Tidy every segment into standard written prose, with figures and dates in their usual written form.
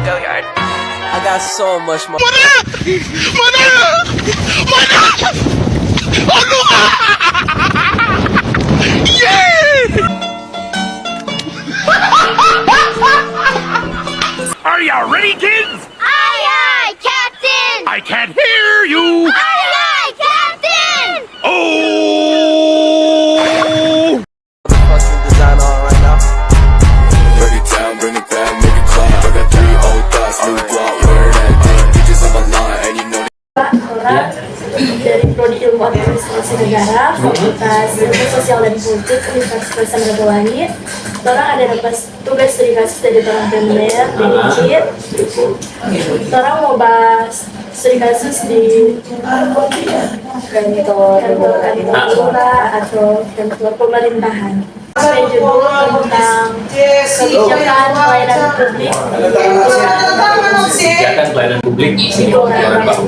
I got so much more. Are you ready, kids? Aye, aye, Captain! I can't hear you. Aye, aye, Captain! Oh! Fucking design on right now. Break it down, bring it back, make it clap. I got 3 old thoughts, new guap, where that thing. Bitches on my line, and you know Orang dari Prodi Ilmu Administrasi Negara, Fakultas Ilmu Sosial dan Politik Universitas Samratulangi. Orang ada dapat tugas studi kasus dari orang Pember, DIC. Orang mau bahas studi kasus di kantor lurah atau kantor pemerintahan. Saya juga tentang kebijakan pelayanan publik. Kebijakan pelayanan publik di orang baru.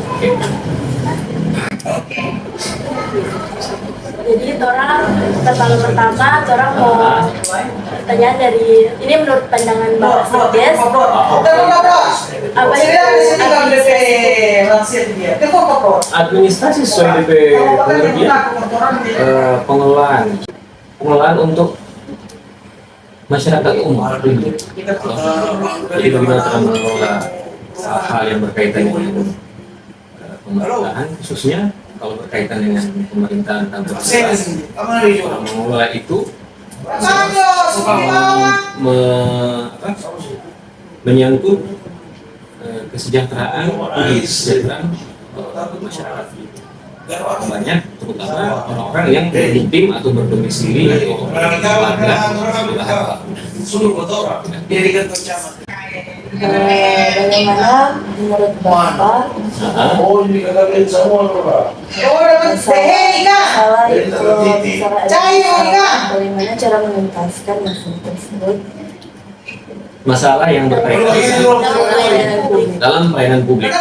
Jadi orang pertama mau pertanyaan dari ini menurut pandangan Bapak Satgas apa itu Administrasi sesuai DP pengelolaan untuk masyarakat umum. Jadi bagaimana cara mengelola hal yang berkaitan dengan pemerintahan, khususnya kalau berkaitan dengan pemerintahan tanpa mengelola itu menyangkut kesejahteraan masyarakat. Banyak terutama orang-orang yang bermukim atau berdomisili atau bagaimana menurut Bapak masalah itu bagaimana cara menuntaskan masalah tersebut masalah yang berkaitan dalam pelayanan publik.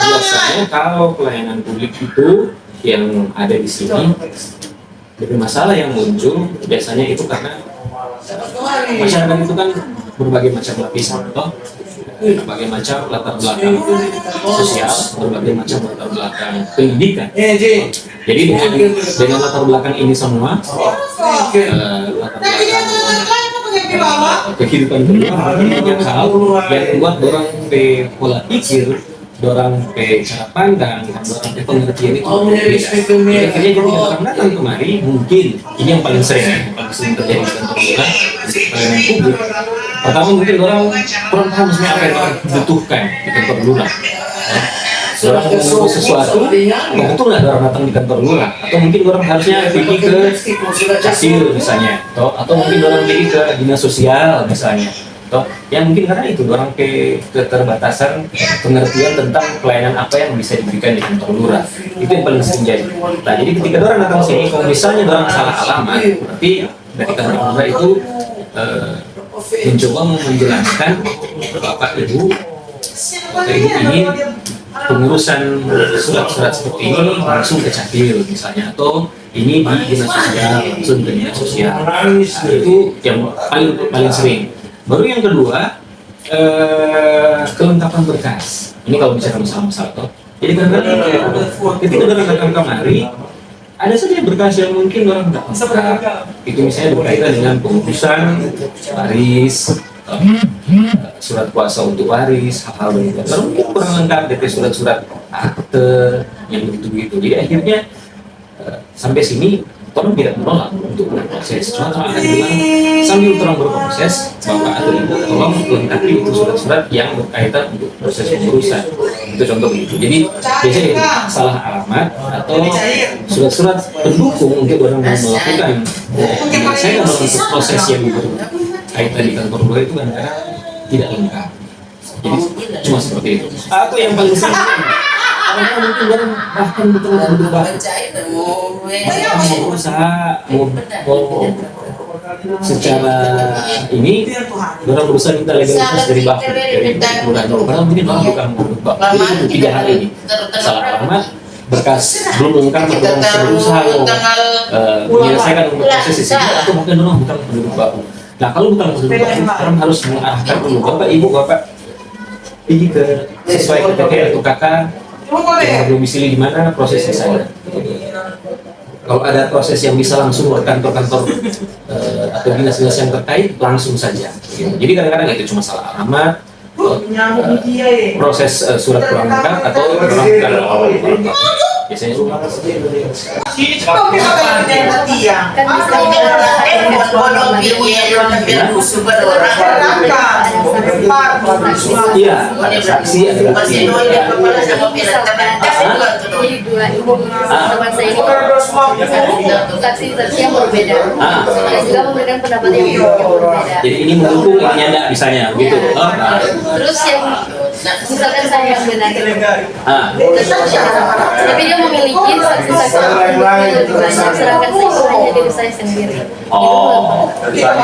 Biasanya kalau pelayanan publik itu yang ada di sini, jadi masalah yang muncul biasanya itu karena masyarakat itu kan berbagai macam lapisan, berbagai macam latar belakang sosial, berbagai macam latar belakang pendidikan. Jadi dengan latar belakang ini semua, latar belakang kehidupan banyak hal yang membuat orang pola pikir, orang cara pandang, orang pengertian itu beda. Akhirnya jadi orang datang kemari, mungkin ini yang paling sering terjadi di kantor lurah untuk pelayanan publik. Pertama mungkin orang kurang paham sebenarnya apa yang orang butuhkan di kantor lurah. Orang menunggu sesuatu, betul nggak orang datang di kantor lurah? Atau mungkin orang harusnya pergi ke Casil misalnya, atau mungkin orang pergi ke dinas sosial misalnya. Yang mungkin karena itu orang keterbatasan pengertian tentang pelayanan apa yang bisa diberikan di kantor lurah. Itu yang paling sering jadi. Nah, jadi ketika orang datang sini, kalau misalnya orang salah alamat, berarti dari kantor lurah itu mencoba menjelaskan Bapak Ibu ini pengurusan surat-surat seperti ini langsung ke Capil misalnya, atau ini di dinas sosial langsung ke dinas sosial. Nah, itu yang paling sering. Baru yang kedua, kelengkapan berkas. Ini kalau bicara masalah-masalah toh. Jadi kadang-kadang ketika orang datang kemari, ada saja berkas yang mungkin orang tidak lengkap. Itu misalnya berkaitan dengan pengurusan waris, surat kuasa untuk waris, hal-hal begitu. Baru mungkin kurang lengkap dari surat-surat akte yang begitu-begitu. Jadi akhirnya sampai sini tolong tidak menolak untuk berproses. Cuma kalau ada bilang sambil tolong berproses, Bapak atau Ibu tolong lengkapi itu surat-surat yang berkaitan untuk proses pengurusan. Itu contoh begitu. Jadi biasanya itu salah alamat atau surat-surat pendukung untuk orang yang melakukan menyelesaikan proses yang berkaitan di kantor lurah itu kadang-kadang tidak lengkap. Jadi cuma seperti itu. Atau yang paling sering karena mungkin orang bahkan betul-betul berubah. Mau usaha, mau secara ini, orang berusaha minta legalitas dari bapak, dari lurah. Padahal mungkin orang bukan berubah. Itu 3 hal ini. Salah alamat, berkas belum lengkap, orang berusaha menyelesaikan proses di sini, atau mungkin orang bukan penduduk baru. Nah, kalau bukan penduduk baru, orang harus mengarahkan dulu, Bapak Ibu, Bapak pergi ke sesuai KTP atau KK yang domisili di mana, proses di sana. Kalau ada proses yang bisa langsung ke kantor-kantor atau dinas-dinas yang terkait, langsung saja. Jadi kadang-kadang itu cuma salah alamat, proses surat kurang lengkap atau orang biasanya suka. Iya, ada saksi, ada bukti. Jadi dua ibu teman saya ini saksi yang berbeda. Dan juga memberikan pendapat yang berbeda. Jadi ini mendukung ini nyanda misalnya, gitu. Terus yang misalkan saya yang benar, tapi dia memiliki saksi-saksi yang lebih banyak, sedangkan saya itu hanya diri saya sendiri. Oh, tetap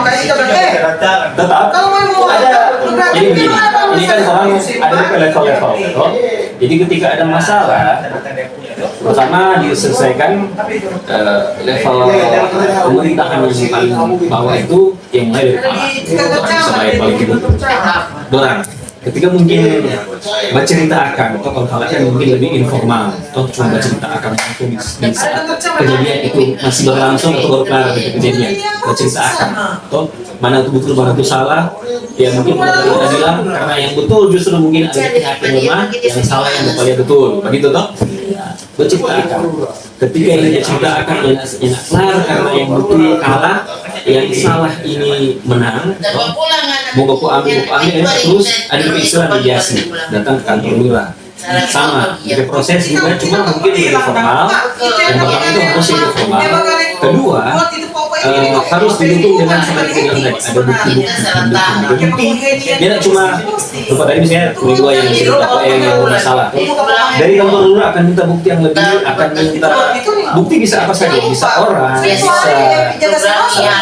ada. Jadi begini, ini kan orang ada level-level. Jadi ketika ada masalah, pertama diselesaikan level pemerintahan yang paling bawah itu yang mulai dari kepala, paling gitu. Dorang. Ketika mungkin bercerita akan atau konfliknya mungkin lebih informal atau cuma bercerita akan langsung di saat kejadian itu masih berlangsung atau baru kelar gitu kejadian bercerita akan atau mana itu betul mana itu salah ya mungkin kita bilang karena yang betul justru mungkin ada pihak yang lemah yang salah yang berpaling betul begitu toh bercerita akan ketika yang bercerita akan enak kelar karena yang betul kalah yang salah ini menang mau aku ambil terus ada istilah mediasi datang ke kantor lurah sama dari proses juga cuma mungkin lebih formal dan pertama itu harus lebih formal kedua harus didukung dengan seperti yang tadi ada bukti dia tidak cuma lupa tadi misalnya dua yang cerita yang bermasalah dari kantor lurah akan minta bukti yang lebih akan minta bukti bisa apa saja bisa orang bisa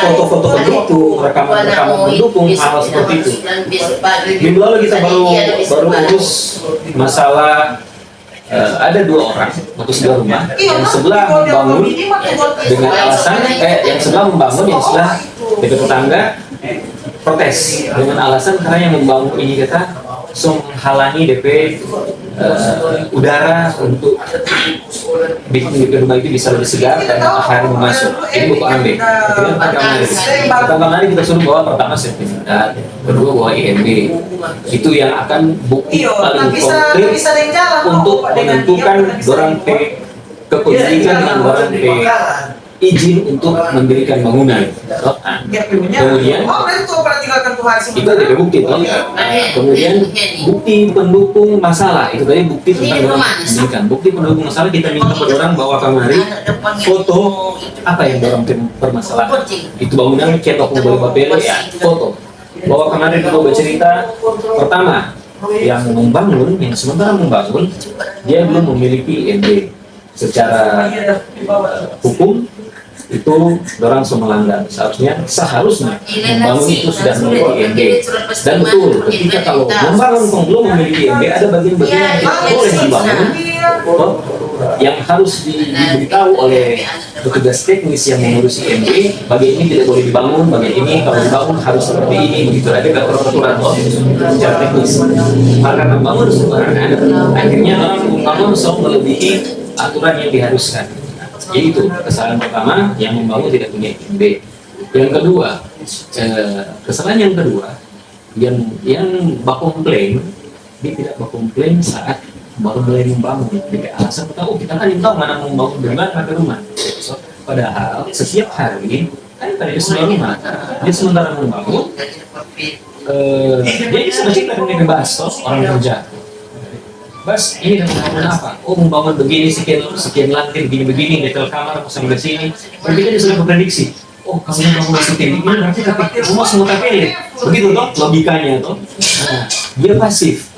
foto-foto pendukung rekaman-rekaman pendukung hal seperti itu minggu lalu kita baru urus masalah ada dua orang atau sebuah rumah yang sebelah membangun dengan alasan yang sebelah membangun yang sebelah DP tetangga protes dengan alasan karena yang membangun ini kata menghalangi DP udara untuk bikin rumah itu bisa lebih segar dan matahari masuk. Ini buku ambil. Pertama kali kita suruh bawa pertama sertifikat, kedua bawa IMB. Itu yang akan bukti paling konkret untuk menentukan orang kepemilikan dan orang izin untuk mendirikan bangunan. Kemudian itu ada bukti toh. Kemudian bukti pendukung masalah itu tadi bukti tentang mendirikan. Bukti pendukung masalah kita minta pada orang bawa kamari foto apa yang orang permasalahan. Itu bangunan ketok boleh papel ya foto. Bawa kamari kita bercerita pertama yang membangun yang sementara membangun dia belum memiliki IMB secara hukum itu orang melanggar seharusnya membangun itu sudah memiliki IMB dan betul ketika kalau membangun belum memiliki IMB ada bagian-bagian yang tidak boleh dibangun yang harus diberitahu oleh petugas teknis yang mengurusi IMB bagian ini tidak boleh dibangun bagian ini kalau dibangun harus seperti ini begitu ada peraturan secara teknis karena membangun sembarangan akhirnya orang membangun selalu melebihi aturan yang diharuskan. Jadi itu kesalahan pertama yang membangun tidak punya IMB. Yang kedua, kesalahan yang kedua yang komplain dia tidak komplain saat baru mulai membangun. Jadi alasan tahu kita kan tahu mana mau membangun dari mana ke rumah. Padahal setiap hari kan pada sebuah rumah dia sementara membangun dia bisa bercerita dengan bebas orang kerja. Bas, ini membangun apa? Oh, membangun begini, sekian lantai, begini, detail kamar, sampai ke sini. Berbeda dia sudah memprediksi. Oh, kamu membangun sekian ini, berarti rumah semua KPL. Begitu toh, logikanya toh. Nah, dia pasif.